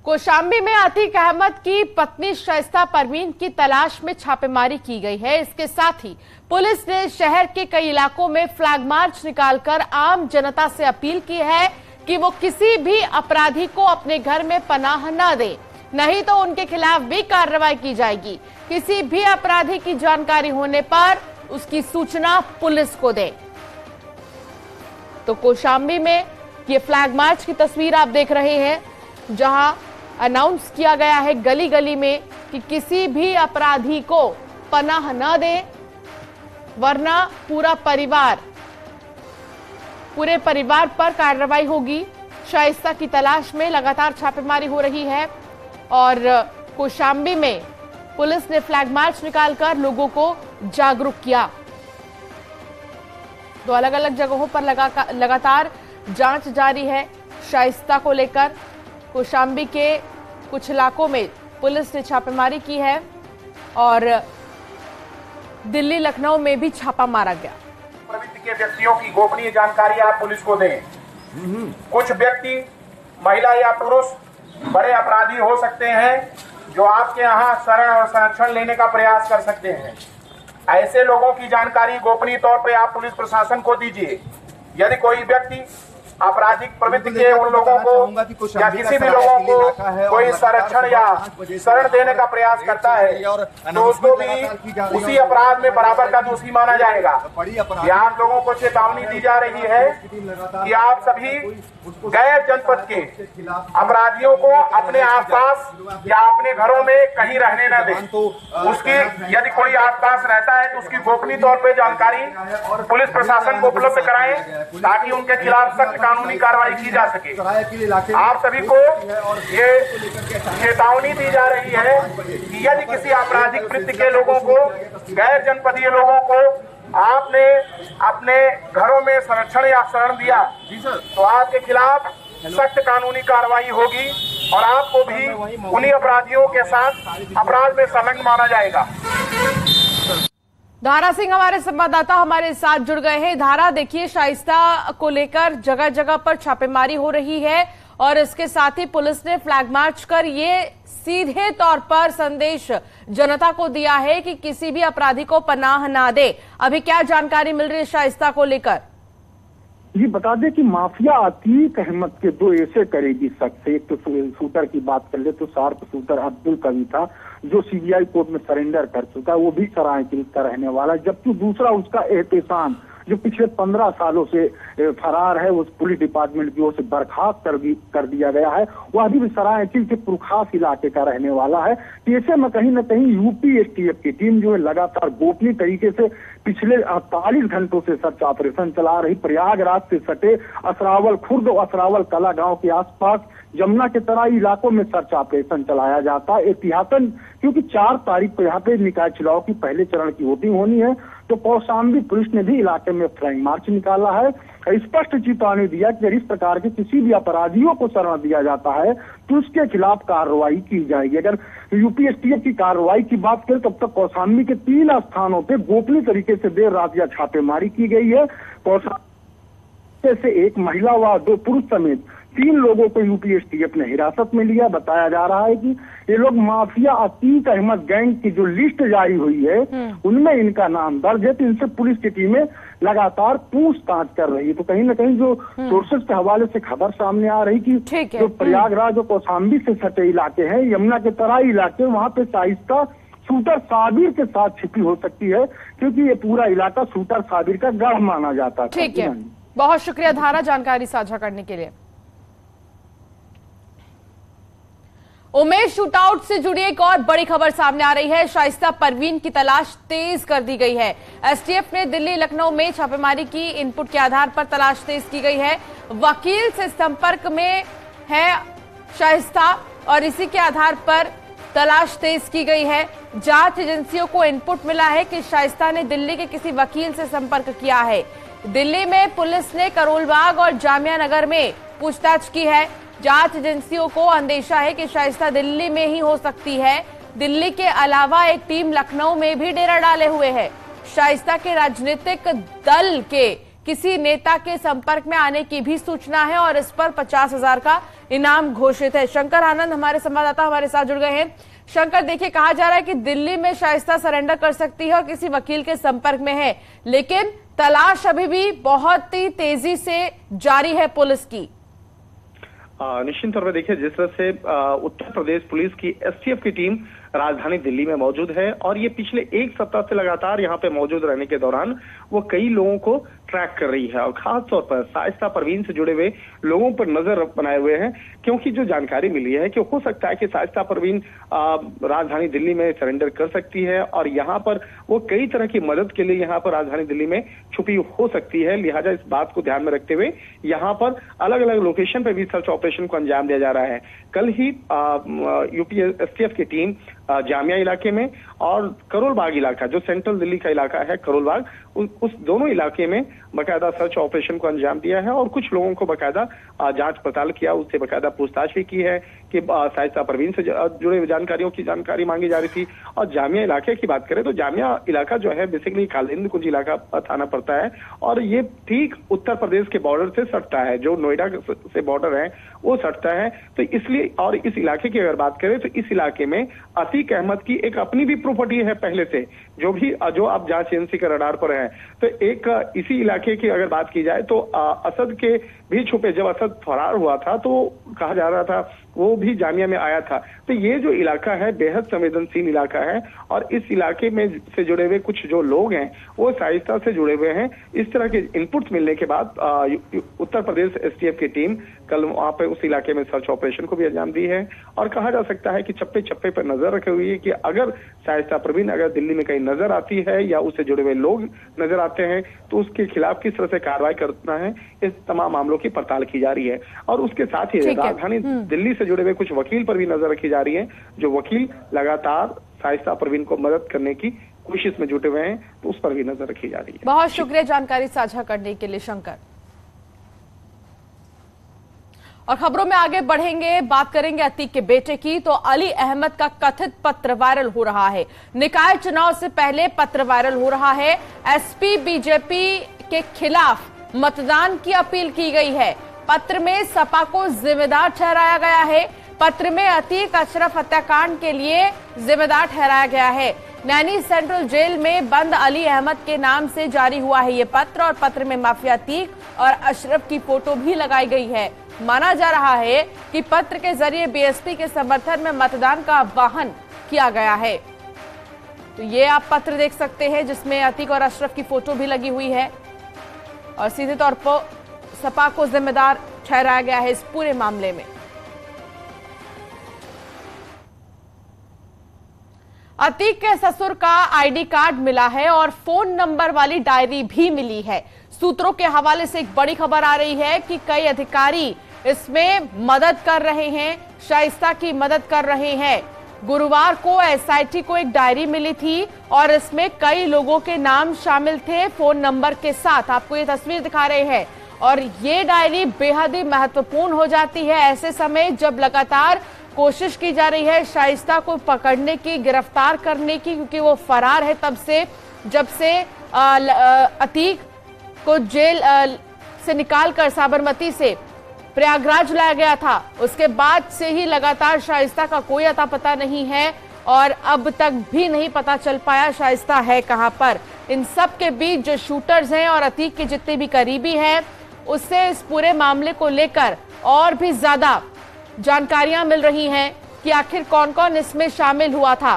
कौशाम्बी में अतीक अहमद की पत्नी शाइस्ता परवीन की तलाश में छापेमारी की गई है। इसके साथ ही पुलिस ने शहर के कई इलाकों में फ्लैग मार्च निकालकर आम जनता से अपील की है कि वो किसी भी अपराधी को अपने घर में पनाह न दे, नहीं तो उनके खिलाफ भी कार्रवाई की जाएगी। किसी भी अपराधी की जानकारी होने पर उसकी सूचना पुलिस को दें। तो कौशाम्बी में ये फ्लैग मार्च की तस्वीर आप देख रहे हैं, जहां अनाउंस किया गया है गली गली में कि किसी भी अपराधी को पनाह न दे, वरना पूरे परिवार पर कार्रवाई होगी। शाइस्ता की तलाश में लगातार छापेमारी हो रही है और कौशाम्बी में पुलिस ने फ्लैग मार्च निकालकर लोगों को जागरूक किया। तो अलग अलग जगहों पर लगातार जांच जारी है शाइस्ता को लेकर। कौशाम्बी के कुछ इलाकों में पुलिस ने छापेमारी की है और दिल्ली लखनऊ में भी छापा मारा गया। प्रवृत्ति के व्यक्तियों की गोपनीय जानकारी आप पुलिस को दें। कुछ व्यक्ति, महिला या पुरुष, बड़े अपराधी हो सकते हैं जो आपके यहाँ शरण और संरक्षण लेने का प्रयास कर सकते हैं। ऐसे लोगों की जानकारी गोपनीय तौर पर आप पुलिस प्रशासन को दीजिए। यदि कोई व्यक्ति आपराधिक प्रवृत्ति के उन लोगों को या किसी भी लोगों को कोई संरक्षण या शरण देने का प्रयास करता है तो उसको भी उसी अपराध में बराबर का दोषी माना जाएगा। यहाँ आप लोगों को चेतावनी दी जा रही है कि आप सभी गैर जनपद के अपराधियों को अपने आसपास या अपने घरों में कहीं रहने न दें। उसकी यदि कोई आसपास रहता है तो उसकी गोपनीय तौर पर जानकारी पुलिस प्रशासन को उपलब्ध कराएं ताकि उनके खिलाफ सख्त कानूनी कार्रवाई की जा सके। आप सभी को ये चेतावनी दी जा रही है कि यदि किसी आपराधिक वृत्ति के लोगों को, गैर जनपदीय लोगों को आपने अपने घरों में संरक्षण या शरण दिया तो आपके खिलाफ सख्त कानूनी कार्रवाई होगी और आपको भी उन्हीं अपराधियों के साथ अपराध में संलग्न माना जाएगा। धारा सिंह हमारे संवाददाता हमारे साथ जुड़ गए हैं। धारा, देखिए, शाइस्ता को लेकर जगह जगह पर छापेमारी हो रही है और इसके साथ ही पुलिस ने फ्लैग मार्च कर ये सीधे तौर पर संदेश जनता को दिया है कि किसी भी अपराधी को पनाह ना दे। अभी क्या जानकारी मिल रही है शाइस्ता को लेकर? ये बता दें कि माफिया अतीक अहमद के दो ऐसे करेगी शख्स, एक तो शूटर की बात कर ले तो शार्प शूटर अब्दुल कवी था जो सीबीआई कोर्ट में सरेंडर कर चुका है, वो भी सरायकिल का रहने वाला, जबकि दूसरा उसका एहतेशाम जो पिछले 15 सालों से फरार है, उस पुलिस डिपार्टमेंट की ओर से बर्खास्त कर दिया गया है। वह अभी भी सरायकिल के पुरखास इलाके का रहने वाला है। ऐसे में कहीं न कहीं यूपी एसटीएफ की टीम जो है लगातार गोपनीय तरीके से पिछले 48 घंटों से सर्च ऑपरेशन चला रही। प्रयागराज से सटे असरावल खुर्द और असरावल कला गांव के आसपास जमुना के तराई इलाकों में सर्च ऑपरेशन चलाया जाता है एहतियातन, क्योंकि 4 तारीख को यहाँ पे निकाय चुनाव की पहले चरण की वोटिंग होनी है। तो कौशाम्बी पुलिस ने भी इलाके में फ्लैग मार्च निकाला है, स्पष्ट चेतावनी दिया कि अगर इस प्रकार के किसी भी अपराधियों को शरण दिया जाता है तो उसके खिलाफ कार्रवाई की जाएगी। अगर यूपी एसटीएफ की कार्रवाई की बात करें तब तक कौशाम्बी के 3 स्थानों पे गोपनीय तरीके से देर रात या छापेमारी की गई है। कौशाम्बी से एक महिला व 2 पुरुष समेत 3 लोगों को यूपी एसटीएफ ने हिरासत में लिया। बताया जा रहा है कि ये लोग माफिया अतीक अहमद गैंग की जो लिस्ट जारी हुई है उनमें इनका नाम दर्ज है, तो इनसे पुलिस की टीमें लगातार पूछताछ कर रही है। तो कहीं ना कहीं जो सोर्सेज के हवाले से खबर सामने आ रही कि जो प्रयागराज और कौशाम्बी से सटे इलाके हैं, यमुना के तराई इलाके, वहाँ पे शाइस्ता शूटर साबिर के साथ छिपी हो सकती है, क्योंकि ये पूरा इलाका शूटर साबिर का गढ़ माना जाता है। ठीक है, बहुत शुक्रिया धारा जानकारी साझा करने के लिए। उमेश शूटआउट से जुड़ी एक और बड़ी खबर सामने आ रही है। शाइस्ता परवीन की तलाश तेज कर दी गई है। एसटीएफ ने दिल्ली लखनऊ में छापेमारी की, इनपुट के आधार पर तलाश तेज की गई है। वकील से संपर्क में है शाइस्ता और इसी के आधार पर तलाश तेज की गई है। जांच एजेंसियों को इनपुट मिला है कि शाइस्ता ने दिल्ली के किसी वकील से संपर्क किया है। दिल्ली में पुलिस ने करोलबाग और जामिया नगर में पूछताछ की है। जांच एजेंसियों को अंदेशा है कि शाइस्ता दिल्ली में ही हो सकती है। दिल्ली के अलावा एक टीम लखनऊ में भी डेरा डाले हुए है। शाइस्ता के राजनीतिक दल के किसी नेता के संपर्क में आने की भी सूचना है और इस पर 50,000 का इनाम घोषित है। शंकर आनंद हमारे संवाददाता हमारे साथ जुड़ गए हैं। शंकर, देखिए, कहा जा रहा है कि दिल्ली में शाइस्ता सरेंडर कर सकती है और किसी वकील के संपर्क में है, लेकिन तलाश अभी भी बहुत ही तेजी से जारी है पुलिस की। निश्चित तौर पर देखिए, जिस तरह से उत्तर प्रदेश पुलिस की एसटीएफ की टीम राजधानी दिल्ली में मौजूद है और ये पिछले एक सप्ताह से लगातार यहाँ पे मौजूद रहने के दौरान वो कई लोगों को ट्रैक कर रही है और खास तौर पर शाइस्ता परवीन से जुड़े हुए लोगों पर नजर बनाए हुए हैं, क्योंकि जो जानकारी मिली है कि हो सकता है कि शाइस्ता परवीन राजधानी दिल्ली में सरेंडर कर सकती है और यहाँ पर वो कई तरह की मदद के लिए यहाँ पर राजधानी दिल्ली में छुपी हो सकती है। लिहाजा इस बात को ध्यान में रखते हुए यहाँ पर अलग अलग लोकेशन पर भी सर्च ऑपरेशन को अंजाम दिया जा रहा है। कल ही यूपी एसटीएफ की टीम जामिया इलाके में और करोल बाग इलाका, जो सेंट्रल दिल्ली का इलाका है करोल बाग, उस दोनों इलाके में बकायदा सर्च ऑपरेशन को अंजाम दिया है और कुछ लोगों को बकायदा जांच पड़ताल किया, उससे बकायदा पूछताछ भी की है कि शाइस्ता परवीन से जुड़े जानकारियों की जानकारी मांगी जा रही थी। और जामिया इलाके की बात करें तो जामिया इलाका जो है बेसिकली कालिंद कुंज इलाका थाना पड़ता है और ये ठीक उत्तर प्रदेश के बॉर्डर से सटता है, जो नोएडा से बॉर्डर है वो सटता है। तो इसलिए, और इस इलाके की अगर बात करें तो इस इलाके में अतीक अहमद की एक अपनी भी प्रॉपर्टी है पहले से, जो अब जांच एजेंसी के रडार पर है। तो एक इसी इलाके की अगर बात की जाए तो असद के भी छुपे, जब असद फरार हुआ था तो कहा जा रहा था वो भी जामिया में आया था। तो ये जो इलाका है बेहद संवेदनशील इलाका है और इस इलाके में से जुड़े हुए कुछ जो लोग हैं वो शाइस्ता से जुड़े हुए हैं। इस तरह के इनपुट्स मिलने के बाद उत्तर प्रदेश एसटीएफ की टीम कल वहां पे उस इलाके में सर्च ऑपरेशन को भी अंजाम दी है और कहा जा सकता है कि चप्पे चप्पे पर नजर रखे हुई है कि अगर शाइस्ता परवीन अगर दिल्ली में कहीं नजर आती है या उससे जुड़े हुए लोग नजर आते हैं तो उसके खिलाफ किस तरह से कार्रवाई करना है, इस तमाम मामलों की पड़ताल की जा रही है। और उसके साथ ही राजधानी दिल्ली से जुड़े हुए कुछ वकील पर भी नजर रखी जा रही है, जो वकील लगातार शाइस्ता परवीन को मदद करने की कोशिश में जुटे हुए हैं, तो उस पर भी नजर रखी जा रही है। बहुत शुक्रिया जानकारी साझा करने के लिए शंकर। और खबरों में आगे बढ़ेंगे, बात करेंगे अतीक के बेटे की। तो अली अहमद का कथित पत्र वायरल हो रहा है। निकाय चुनाव से पहले पत्र वायरल हो रहा है। एसपी बीजेपी के खिलाफ मतदान की अपील की गई है। पत्र में सपा को जिम्मेदार ठहराया गया है। पत्र में अतीक अशरफ हत्याकांड के लिए जिम्मेदार ठहराया गया है। नैनी सेंट्रल जेल में बंद अली अहमद के नाम से जारी हुआ है ये पत्र और पत्र में माफिया अतीक और अशरफ की फोटो भी लगाई गई है। माना जा रहा है कि पत्र के जरिए बीएसपी के समर्थन में मतदान का आह्वान किया गया है। तो ये आप पत्र देख सकते हैं जिसमें अतीक और अशरफ की फोटो भी लगी हुई है और सीधे तौर पर सपा को जिम्मेदार ठहराया गया है इस पूरे मामले में। अतीक के ससुर का आईडी कार्ड मिला है और फोन नंबर वाली डायरी भी मिली है। सूत्रों के हवाले से एक बड़ी खबर आ रही है कि कई अधिकारी इसमें मदद कर रहे हैं, शाइस्ता की मदद कर रहे हैं। गुरुवार को एसआईटी को एक डायरी मिली थी और इसमें कई लोगों के नाम शामिल थे फोन नंबर के साथ। आपको ये तस्वीर दिखा रहे हैं और ये डायरी बेहद ही महत्वपूर्ण हो जाती है ऐसे समय जब लगातार कोशिश की जा रही है शाइस्ता को पकड़ने की, गिरफ्तार करने की, क्योंकि वो फरार है तब से, जब से अतीक को जेल से निकालकर साबरमती से प्रयागराज लाया गया था। उसके बाद से ही लगातार शाइस्ता का कोई अता पता नहीं है और अब तक भी नहीं पता चल पाया शाइस्ता है कहां पर। इन सब के बीच जो शूटर्स हैं और अतीक के जितने भी करीबी हैं उससे इस पूरे मामले को लेकर और भी ज्यादा जानकारियां मिल रही हैं कि आखिर कौन कौन इसमें शामिल हुआ था।